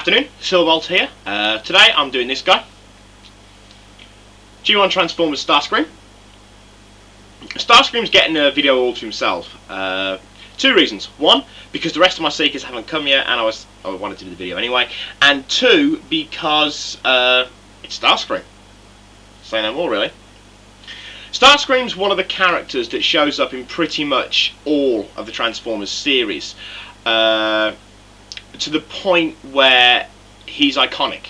Good afternoon, Silverbolt here. Today I'm doing this guy. G1 Transformers Starscream. Starscream's getting a video all to himself. Two reasons. One, because the rest of my Seekers haven't come yet and I wanted to do the video anyway. And two, because it's Starscream. Say no more really. Starscream's one of the characters that shows up in pretty much all of the Transformers series. To the point where he's iconic.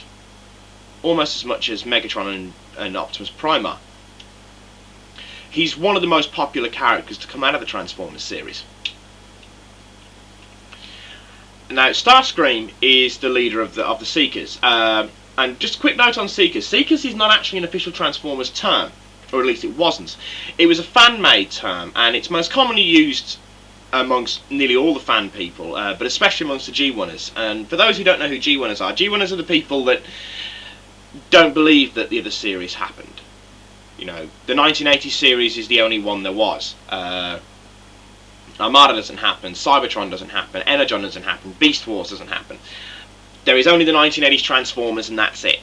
Almost as much as Megatron and Optimus Prime are. He's one of the most popular characters to come out of the Transformers series. Now, Starscream is the leader of the Seekers. And just a quick note on Seekers. Seekers is not actually an official Transformers term. Or at least it wasn't. It was a fan-made term, and it's most commonly used amongst nearly all the fan people, but especially amongst the G1ers. And for those who don't know who G1ers are the people that don't believe that the other series happened. You know, the 1980 series is the only one there was. Armada doesn't happen, Cybertron doesn't happen, Energon doesn't happen, Beast Wars doesn't happen. There is only the 1980s Transformers, and that's it.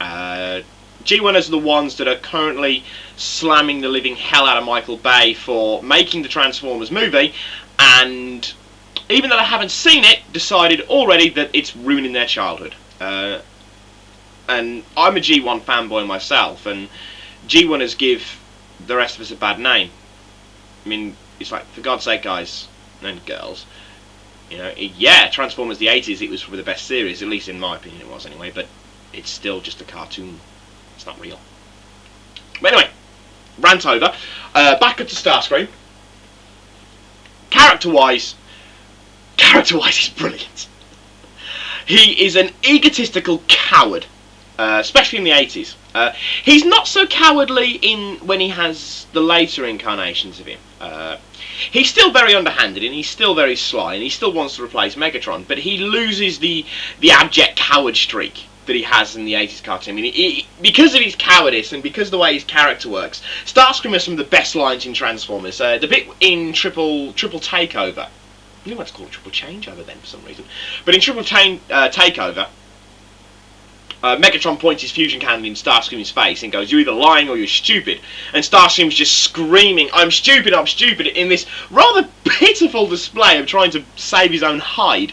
G1ers are the ones that are currently slamming the living hell out of Michael Bay for making the Transformers movie, and even though they haven't seen it, decided already that it's ruining their childhood. And I'm a G1 fanboy myself, and G1ers give the rest of us a bad name. I mean, it's like, for God's sake, guys and girls, you know, yeah, Transformers the 80s, it was probably the best series, at least in my opinion it was anyway, but it's still just a cartoon. It's not real. But anyway, rant over. Back up to Starscream. Character-wise, he's brilliant. He is an egotistical coward, especially in the 80s. He's not so cowardly when he has the later incarnations of him. He's still very underhanded, and he's still very sly, and he still wants to replace Megatron, but he loses the abject coward streak that he has in the 80s cartoon. I mean, because of his cowardice and because of the way his character works, Starscream has some of the best lines in Transformers. The bit in Triple Takeover, I knew what to call it Triple Changeover then for some reason, but in Triple Takeover, Megatron points his fusion cannon in Starscream's face and goes, "You're either lying or you're stupid." And Starscream's just screaming, I'm stupid, in this rather pitiful display of trying to save his own hide.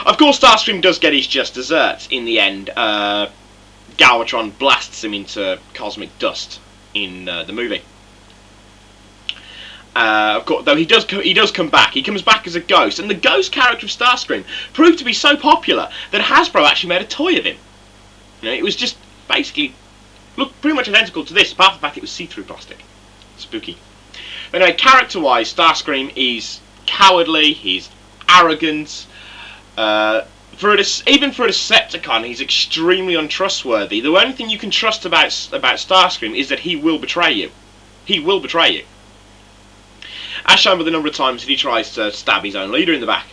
Of course, Starscream does get his just desserts in the end. Galvatron blasts him into cosmic dust in the movie. Of course, though he does come back. He comes back as a ghost, and the ghost character of Starscream proved to be so popular that Hasbro actually made a toy of him. You know, it was just basically looked pretty much identical to this, apart from the fact it was see-through plastic. Spooky. But anyway, character-wise, Starscream is cowardly. He's arrogant. Even for a Decepticon, he's extremely untrustworthy. The only thing you can trust about Starscream is that he will betray you. He will betray you. As shown by the number of times that he tries to stab his own leader in the back.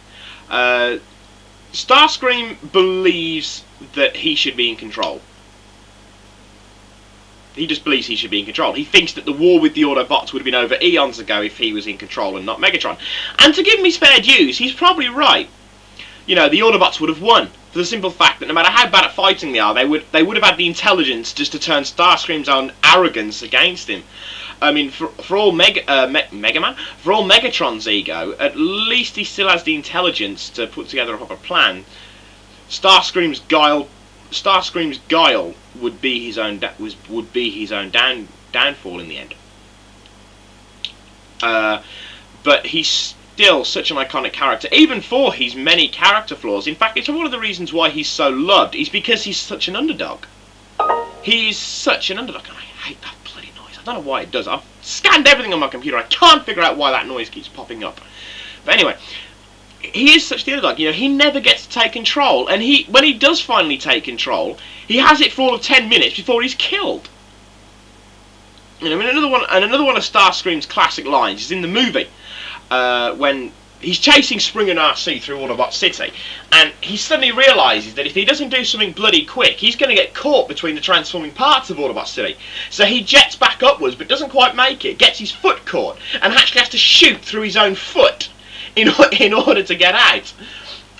Starscream believes that he should be in control. He just believes he should be in control. He thinks that the war with the Autobots would have been over eons ago if he was in control and not Megatron. And to give him his fair dues, he's probably right. You know, the Autobots would have won, for the simple fact that no matter how bad at fighting they are, they would have had the intelligence just to turn Starscream's own arrogance against him. I mean, for all Megatron's ego, at least he still has the intelligence to put together a proper plan. Starscream's guile would be his own downfall in the end. But he's still such an iconic character, even for his many character flaws. In fact, it's one of the reasons why he's so loved, is because he's such an underdog. He's such an underdog, and I hate that bloody noise. I don't know why it does. I've scanned everything on my computer. I can't figure out why that noise keeps popping up. But anyway, he is such the underdog. You know, he never gets to take control, and when he does finally take control, he has it for all of 10 minutes before he's killed. You know, I mean, another one of Starscream's classic lines is in the movie. When he's chasing Spring and RC through Autobot City, and he suddenly realises that if he doesn't do something bloody quick, he's going to get caught between the transforming parts of Autobot City. So he jets back upwards, but doesn't quite make it, gets his foot caught, and actually has to shoot through his own foot in order to get out.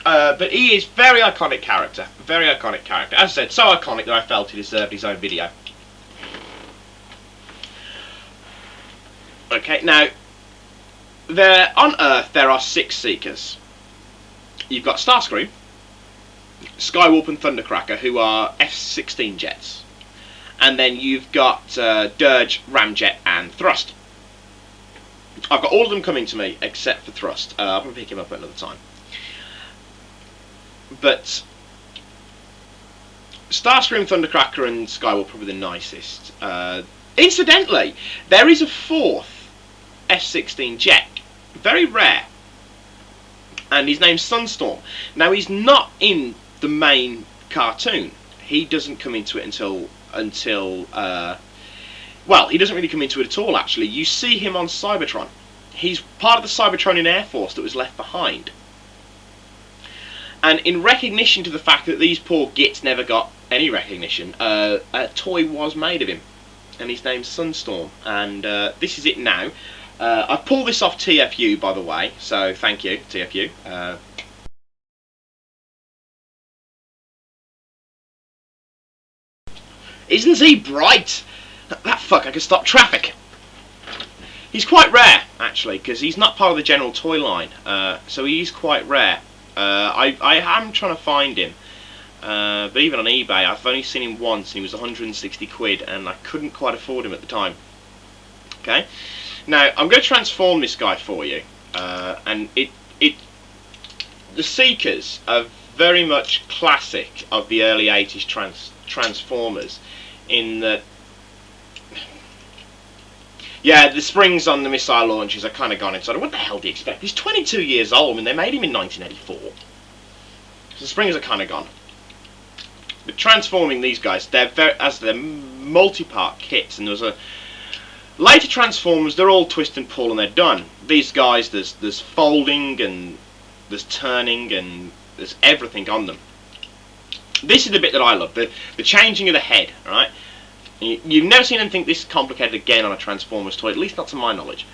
But he is very iconic character. Very iconic character. As I said, so iconic that I felt he deserved his own video. Okay, now, on Earth there are 6 Seekers. You've got Starscream, Skywarp and Thundercracker, who are F-16 jets. And then you've got Dirge, Ramjet and Thrust. I've got all of them coming to me except for Thrust. I'll probably pick him up at another time. But Starscream, Thundercracker and Skyward are probably the nicest. Incidentally, there is a 4th F-16 jet. Very rare. And his name's Sunstorm. Now, he's not in the main cartoon. He doesn't come into it until well, he doesn't really come into it at all, actually. You see him on Cybertron. He's part of the Cybertronian Air Force that was left behind. And in recognition to the fact that these poor gits never got any recognition, a toy was made of him. And his name's Sunstorm. And this is it now. I pulled this off TFU, by the way, so thank you, TFU. Isn't he bright? That fucker can stop traffic. He's quite rare, actually, because he's not part of the general toy line, so he is quite rare. I am trying to find him, but even on eBay, I've only seen him once, and he was 160 quid, and I couldn't quite afford him at the time. Okay, now I'm going to transform this guy for you, and the Seekers are very much classic of the early 80s Transformers, in that, yeah, the springs on the missile launchers are kind of gone inside. What the hell do you expect? He's 22 years old, and they made him in 1984. So the springs are kind of gone. But transforming these guys, they're multi-part kits, and there's a later Transformers. They're all twist and pull, and they're done. These guys, there's folding and there's turning and there's everything on them. This is the bit that I love, the changing of the head, right? You've never seen anything this complicated again on a Transformers toy, at least not to my knowledge.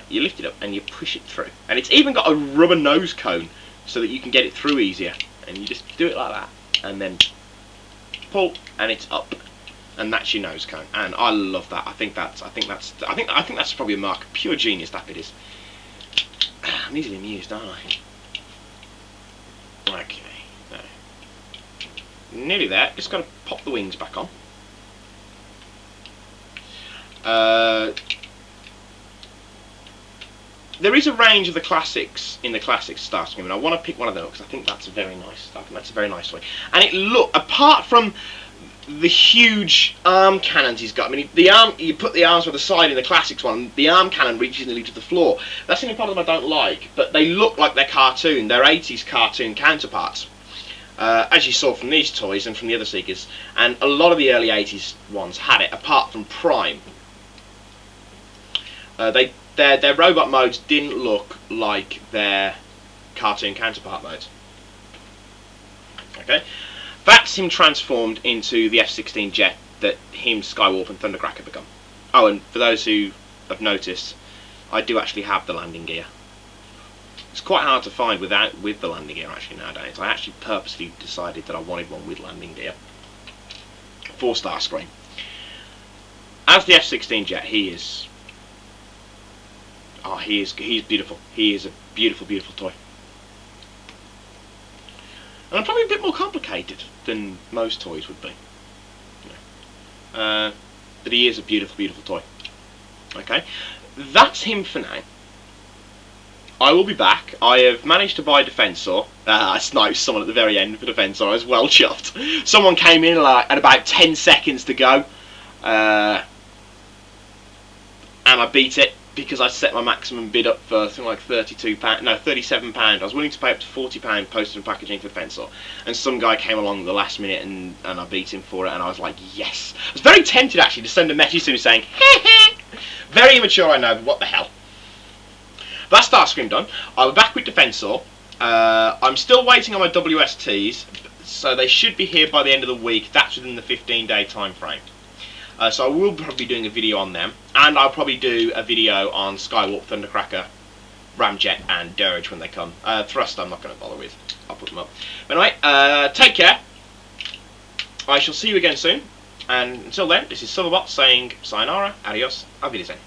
You lift it up and you push it through. And it's even got a rubber nose cone so that you can get it through easier. And you just do it like that. And then pull and it's up. And that's your nose cone. And I love that. I think that's probably a mark of pure genius, that bit is. I'm easily amused, aren't I? Okay. Nearly there. Just got to pop the wings back on. There is a range of the classics in the classics Starscream, and I want to pick one of them because I think that's a very nice. I think that's a very nice toy. And apart from the huge arm cannons he's got. I mean, you put the arms by the side in the classics one, the arm cannon reaches nearly to the floor. That's the only part of them I don't like, but they look like they're cartoon. They're 80s cartoon counterparts. As you saw from these toys and from the other Seekers, and a lot of the early 80s ones had it, apart from Prime. Their robot modes didn't look like their cartoon counterpart modes. Okay, that's him transformed into the F-16 jet that him, Skywarp and Thundercracker become. Oh, and for those who have noticed, I do actually have the landing gear. It's quite hard to find with the landing gear actually nowadays. I actually purposely decided that I wanted one with landing gear for Starscream. As the F-16 jet, he's beautiful. He is a beautiful, beautiful toy. And probably a bit more complicated than most toys would be. But he is a beautiful, beautiful toy. Okay, that's him for now. I will be back. I have managed to buy a Defensor. I sniped someone at the very end for Defensor. I was well chuffed. Someone came in at about 10 seconds to go. And I beat it because I set my maximum bid up for something like £32, no, £37. I was willing to pay up to £40 postage and packaging for Defensor. And some guy came along at the last minute and I beat him for it, and I was like, yes. I was very tempted actually to send a message to him saying, heh. Very immature, I know, but what the hell. That's Starscream done. I'll be back with Defensor. I'm still waiting on my WSTs, so they should be here by the end of the week. That's within the 15-day time frame. So I will probably be doing a video on them, and I'll probably do a video on Skywarp, Thundercracker, Ramjet and Dirge when they come. Thrust I'm not going to bother with. I'll put them up. But anyway, take care. I shall see you again soon. And until then, this is Silverbot saying sayonara, adios, auf Wiedersehen.